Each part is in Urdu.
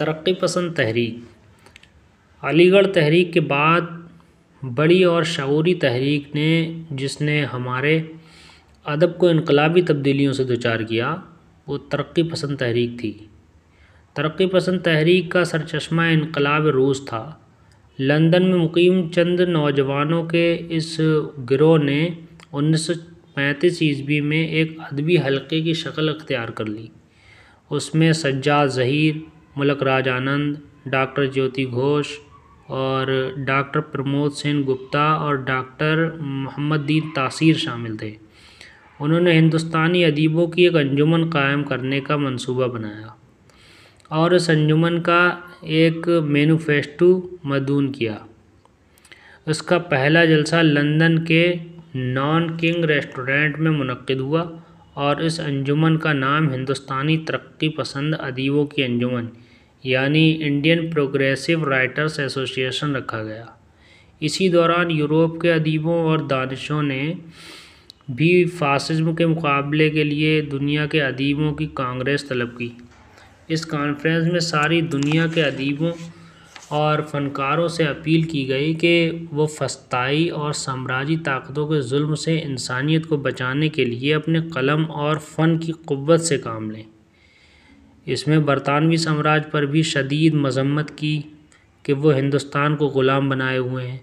ترقی پسند تحریک۔ علی گڑھ تحریک کے بعد بڑی اور شعوری تحریک جس نے ہمارے ادب کو انقلابی تبدیلیوں سے دوچار کیا وہ ترقی پسند تحریک تھی۔ ترقی پسند تحریک کا سرچشمہ انقلاب روس تھا۔ لندن میں مقیم چند نوجوانوں کے اس گروہ نے 1935 میں ایک ادبی حلقے کی شکل اختیار کر لی۔ اس میں سجاد ظہیر، ملک راج آنند، ڈاکٹر جیوتی گھوش اور ڈاکٹر پرمود سین گپتا اور ڈاکٹر محمد دین تاثیر شامل تھے۔ انہوں نے ہندوستانی ادیبوں کی ایک انجمن قائم کرنے کا منصوبہ بنایا اور اس انجمن کا ایک مینوفیسٹو مدون کیا۔ اس کا پہلا جلسہ لندن کے نان کنگ ریسٹورینٹ میں منعقد ہوا اور اس انجمن کا نام ہندوستانی ترقی پسند ادیبوں کی انجمن یعنی انڈین پروگریسو رائٹرز ایسوسی ایشن رکھا گیا۔ اسی دوران یورپ کے ادیبوں اور دانشوں نے بھی فاشزم کے مقابلے کے لیے دنیا کے ادیبوں کی کانگریس طلب کی۔ اس کانفرنس میں ساری دنیا کے ادیبوں اور فنکاروں سے اپیل کی گئی کہ وہ فسطائی اور سامراجی طاقتوں کے ظلم سے انسانیت کو بچانے کے لیے اپنے قلم اور فن کی قوت سے کام لیں۔ اس میں برطانوی سامراج پر بھی شدید مذمت کی کہ وہ ہندوستان کو غلام بنائے ہوئے ہیں۔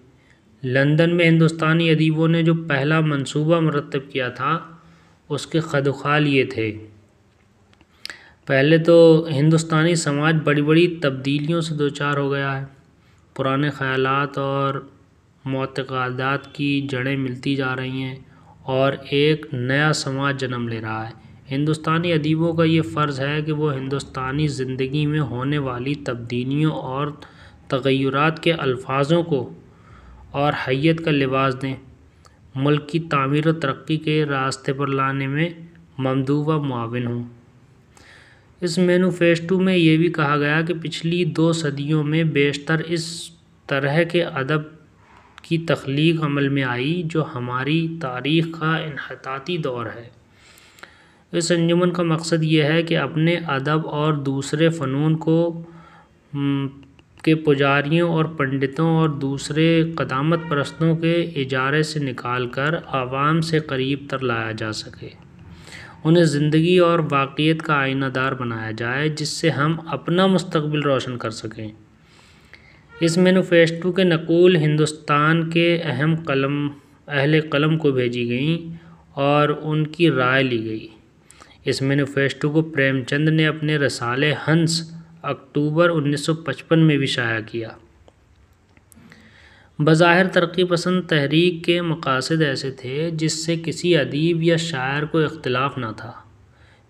لندن میں ہندوستانی ادیبوں نے جو پہلا منصوبہ مرتب کیا تھا اس کے خدوخال یہ تھے۔ پہلے تو ہندوستانی سماج بڑی بڑی تبدیلیوں سے دوچار ہو گیا ہے۔ پرانے خیالات اور معتقدات کی جڑیں ملتی جا رہی ہیں اور ایک نیا سماج جنم لے رہا ہے۔ ہندوستانی ادیبوں کا یہ فرض ہے کہ وہ ہندوستانی زندگی میں ہونے والی تبدیلیوں اور تغیرات کے الفاظوں کو اور حیت کا لباس دیں، ملک کی تعمیر و ترقی کے راستے پر لانے میں ممدوح و معاون ہوں۔ اس مینوفیسٹو میں یہ بھی کہا گیا کہ پچھلی 2 صدیوں میں بیشتر اس طرح کے ادب کی تخلیق عمل میں آئی جو ہماری تاریخ کا انحطاطی دور ہے۔ اس انجمن کا مقصد یہ ہے کہ اپنے ادب اور دوسرے فنون کو کے پجاریوں اور پنڈتوں اور دوسرے قدامت پرستوں کے اجارے سے نکال کر عوام سے قریب تر لایا جا سکے، انہیں زندگی اور واقعیت کا آئینہ دار بنایا جائے جس سے ہم اپنا مستقبل روشن کر سکیں۔ اس مینوفیسٹو کے نقول ہندوستان کے اہل قلم کو بھیجی گئیں اور ان کی رائے لی گئی۔ اس مینوفیسٹو کو پریم چند نے اپنے رسالے ہنس اکتوبر 1955 میں بھی شائع کیا۔ بظاہر ترقی پسند تحریک کے مقاصد ایسے تھے جس سے کسی ادیب یا شاعر کو اختلاف نہ تھا۔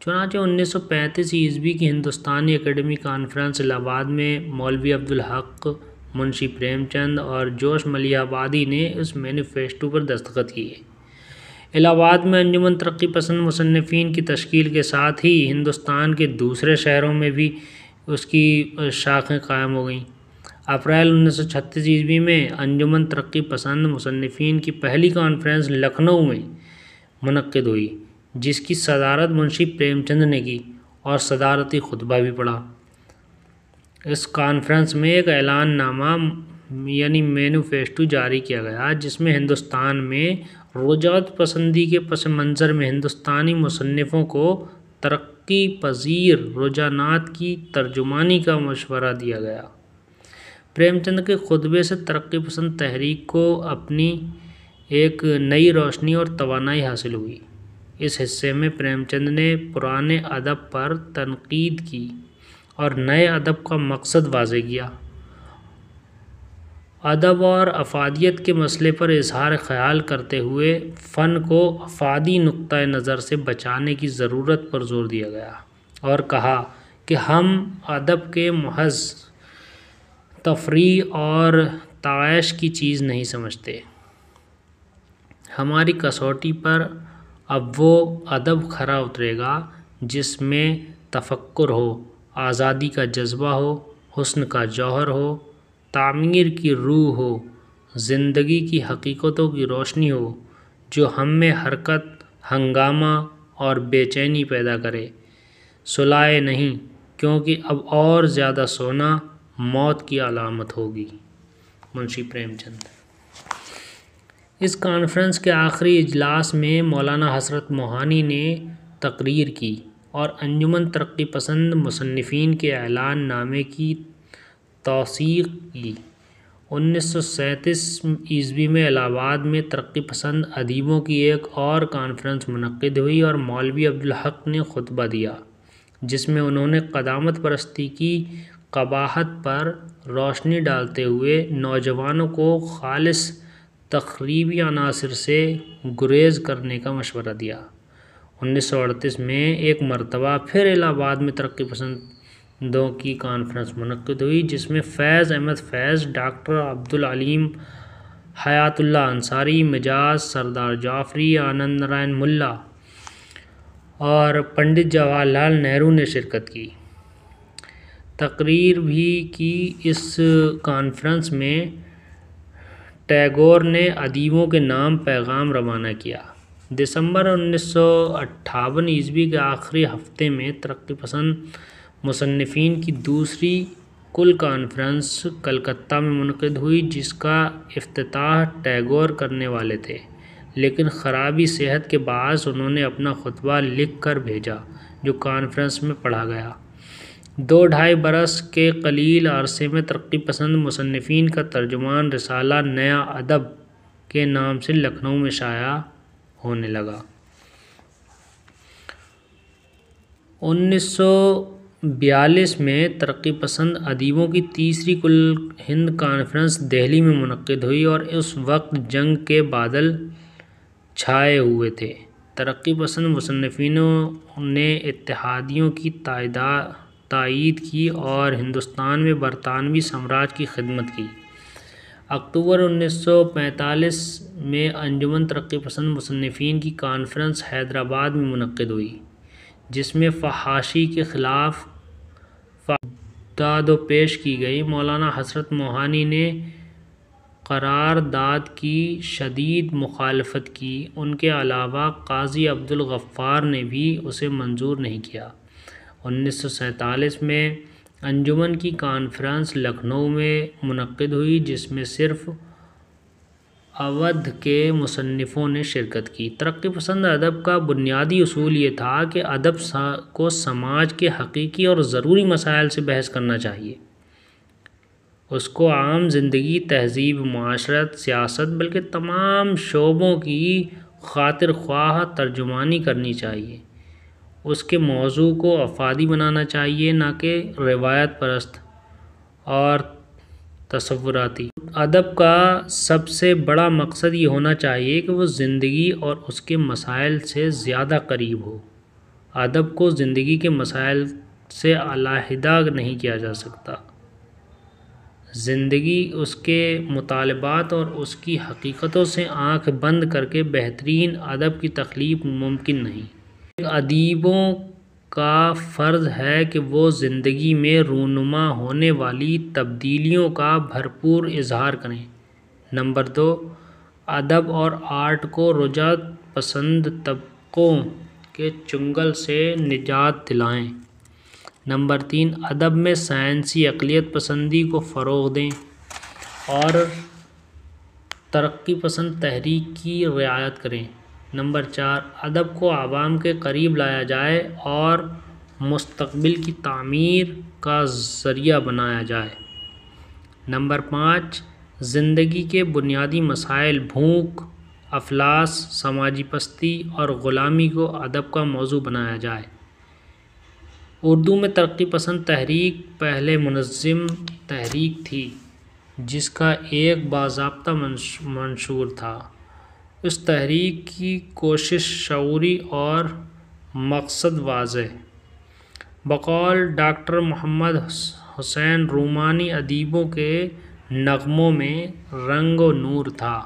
چنانچہ 1935 کی ہندوستانی اکیڈمی کانفرنس الہ آباد میں مولوی عبدالحق، منشی پریم چند اور جوش ملیح آبادی نے اس مینوفیسٹو پر دستخط کیے۔ الہ آباد میں انجمن ترقی پسند مصنفین کی تشکیل کے ساتھ ہی ہندوستان کے دوسرے شہروں میں بھی اس کی شاخیں قائم ہو گئیں۔ اپریل 1936 میں انجمن ترقی پسند مصنفین کی پہلی کانفرنس لکھنؤ میں منعقد ہوئی جس کی صدارت منشی پریم چند نے کی اور صدارتی خطبہ بھی پڑھا۔ اس کانفرنس میں ایک اعلان نامہ یعنی مینوفیسٹو جاری کیا گیا جس میں ہندوستان میں رجعت پسندی کے پس منظر میں ہندوستانی مصنفوں کو ترقی پذیر رجحانات کی ترجمانی کا مشورہ دیا گیا۔ پریم چند کے خطبے سے ترقی پسند تحریک کو اپنی ایک نئی روشنی اور توانائی حاصل ہوئی۔ اس حصے میں پریم چند نے پرانے ادب پر تنقید کی اور نئے ادب کا مقصد واضح کیا۔ ادب اور افادیت کے مسئلے پر اظہار خیال کرتے ہوئے فن کو افادی نقطہ نظر سے بچانے کی ضرورت پر زور دیا گیا اور کہا کہ ہم ادب کے محض تفریح اور تعائش کی چیز نہیں سمجھتے۔ ہماری کسوٹی پر اب وہ ادب کھرا اترے گا جس میں تفکر ہو، آزادی کا جذبہ ہو، حسن کا جوہر ہو، تعمیر کی روح ہو، زندگی کی حقیقتوں کی روشنی ہو جو ہم میں حرکت، ہنگامہ اور بے چینی پیدا کرے، سلائے نہیں کیونکہ اب اور زیادہ سونا موت کی علامت ہوگی۔ منشی پریم چند۔ اس کانفرنس کے آخری اجلاس میں مولانا حسرت موہانی نے تقریر کی اور انجمن ترقی پسند مصنفین کے اعلان نامے کی توثیق کی۔ 1937 میں الہ آباد میں ترقی پسند ادیبوں کی ایک اور کانفرنس منعقد ہوئی اور مولوی عبدالحق نے خطبہ دیا، جس میں انہوں نے قدامت پرستی کی قباحت پر روشنی ڈالتے ہوئے نوجوانوں کو خالص تخریبی عناصر سے گریز کرنے کا مشورہ دیا۔ 1938 میں ایک مرتبہ پھر الہ آباد میں ترقی پسندوں کی کانفرنس منعقد ہوئی، جس میں فیض احمد فیض، ڈاکٹر عبدالعلیم حیات اللہ انصاری، مجاز سردار جعفری، آنند نارائن ملا اور پنڈت جواہر لال نہرو نے شرکت کی۔ تقریر بھی کی۔ اس کانفرنس میں ٹیگور نے ادیبوں کے نام پیغام روانہ کیا۔ دسمبر 1958 کے آخری ہفتے میں ترقی پسند مصنفین کی دوسری کل کانفرنس کلکتہ میں منعقد ہوئی، جس کا افتتاح ٹیگور کرنے والے تھے، لیکن خرابی صحت کے باعث انہوں نے اپنا خطبہ لکھ کر بھیجا، جو کانفرنس میں پڑھا گیا۔ 2-2.5 برس کے قلیل عرصے میں ترقی پسند مصنفین کا ترجمان رسالہ نیا ادب کے نام سے لکھنؤ میں شائع ہونے لگا۔ 1942 میں ترقی پسند ادیبوں کی تیسری کل ہند کانفرنس دہلی میں منعقد ہوئی اور اس وقت جنگ کے بادل چھائے ہوئے تھے۔ ترقی پسند مصنفینوں نے اتحادیوں کی تائید کی اور ہندوستان میں برطانوی سامراج کی خدمت کی۔ اکتوبر 1945 میں انجمن ترقی پسند مصنفین کی کانفرنس حیدرآباد میں منعقد ہوئی، جس میں فحاشی کے خلاف داد پیش کی گئی۔ مولانا حسرت موہانی نے قرارداد کی شدید مخالفت کی۔ ان کے علاوہ قاضی عبدالغفار نے بھی اسے منظور نہیں کیا۔ 1947 میں انجمن کی کانفرنس لکھنؤ میں منعقد ہوئی، جس میں صرف اودھ کے مصنفوں نے شرکت کی۔ ترقی پسند ادب کا بنیادی اصول یہ تھا کہ ادب کو سماج کے حقیقی اور ضروری مسائل سے بحث کرنا چاہیے۔ اس کو عام زندگی، تہذیب، معاشرت، سیاست بلکہ تمام شعبوں کی خاطر خواہ ترجمانی کرنی چاہیے۔ اس کے موضوع کو افادی بنانا چاہیے، نہ کہ روایت پرست اور تصوراتی۔ ادب کا سب سے بڑا مقصد یہ ہونا چاہیے کہ وہ زندگی اور اس کے مسائل سے زیادہ قریب ہو۔ ادب کو زندگی کے مسائل سے علیحدہ نہیں کیا جا سکتا۔ زندگی، اس کے مطالبات اور اس کی حقیقتوں سے آنکھ بند کر کے بہترین ادب کی تخلیق ممکن نہیں۔ ادیبوں کا فرض ہے کہ وہ زندگی میں رونما ہونے والی تبدیلیوں کا بھرپور اظہار کریں۔ نمبر 2، ادب اور آرٹ کو رجعت پسند طبقوں کے چنگل سے نجات دلائیں۔ نمبر 3، ادب میں سائنسی عقلیت پسندی کو فروغ دیں اور ترقی پسند تحریک کی رعایت کریں۔ نمبر 4، ادب کو عوام کے قریب لایا جائے اور مستقبل کی تعمیر کا ذریعہ بنایا جائے۔ نمبر 5، زندگی کے بنیادی مسائل، بھوک، افلاس، سماجی پستی اور غلامی کو ادب کا موضوع بنایا جائے۔ اردو میں ترقی پسند تحریک پہلے منظم تحریک تھی، جس کا ایک باضابطہ منشور تھا۔ اس تحریک کی کوشش شعوری اور مقصد واضح۔ بقول ڈاکٹر محمد حسین رومانی، ادیبوں کے نغموں میں رنگ و نور تھا۔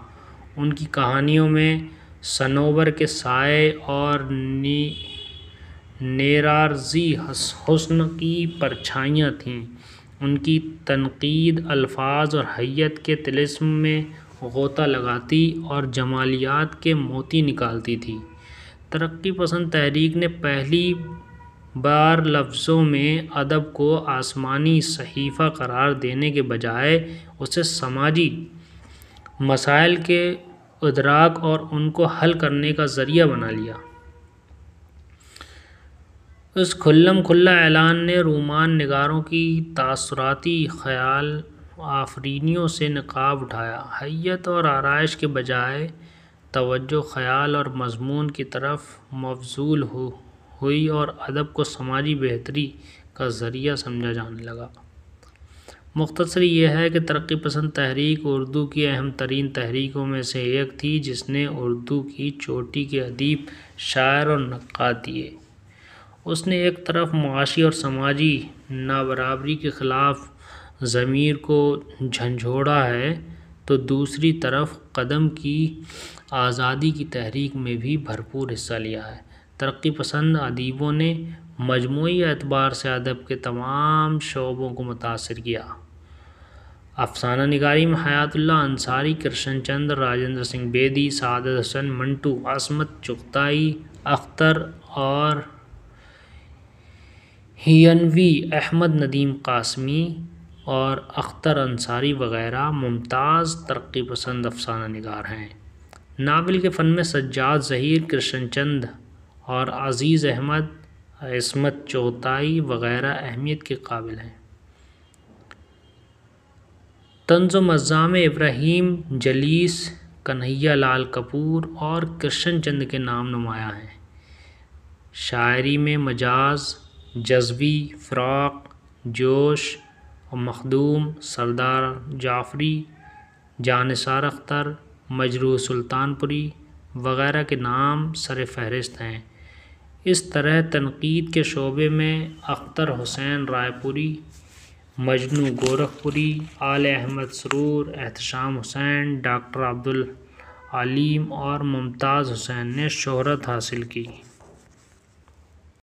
ان کی کہانیوں میں صنوبر کے سائے اور نیرارزی حسن کی پرچھائیاں تھیں۔ ان کی تنقید الفاظ اور حیت کے طلسم میں غوطہ لگاتی اور جمالیات کے موتی نکالتی تھی۔ ترقی پسند تحریک نے پہلی بار لفظوں میں ادب کو آسمانی صحیفہ قرار دینے کے بجائے اسے سماجی مسائل کے ادراک اور ان کو حل کرنے کا ذریعہ بنا لیا۔ اس کھلم کھلا اعلان نے رومان نگاروں کی تاثراتی خیال آفرینیوں سے نقاب اٹھایا۔ حیت اور آرائش کے بجائے توجہ خیال اور مضمون کی طرف مبذول ہوئی اور ادب کو سماجی بہتری کا ذریعہ سمجھا جانے لگا۔ مختصر یہ ہے کہ ترقی پسند تحریک اردو کی اہم ترین تحریکوں میں سے ایک تھی جس نے اردو کی چوٹی کے ادیب، شاعر اور نقاد دیے۔ اس نے ایک طرف معاشی اور سماجی نابرابری کے خلاف ضمیر کو جھنجھوڑا ہے تو دوسری طرف قدم کی آزادی کی تحریک میں بھی بھرپور حصہ لیا ہے۔ ترقی پسند ادیبوں نے مجموعی اعتبار سے ادب کے تمام شعبوں کو متاثر کیا۔ افسانہ نگاری میں حیات اللہ انصاری، کرشن چندر، راجندر سنگھ بیدی، سعادت حسین منٹو، عصمت چغتائی، اختر اور ہینوی، احمد ندیم قاسمی اور اختر انصاری وغیرہ ممتاز ترقی پسند افسانہ نگار ہیں۔ ناول کے فن میں سجاد ظہیر، کرشن چندر اور عزیز احمد، عصمت چغتائی وغیرہ اہمیت کے قابل ہیں۔ طنز و مزاح میں ابراہیم جلیس، کنہیا لال کپور اور کرشن چندر کے نام نمایاں ہیں۔ شاعری میں مجاز، جزوی، فراق، جوش اور مخدوم، سردار جعفری، جانثار اختر، مجروح سلطان پوری وغیرہ کے نام سر فہرست ہیں۔ اس طرح تنقید کے شعبے میں اختر حسین رائے پوری، مجنوں گورکھپوری، آل احمد سرور، احتشام حسین، ڈاکٹر عبدالعلیم اور ممتاز حسین نے شہرت حاصل کی۔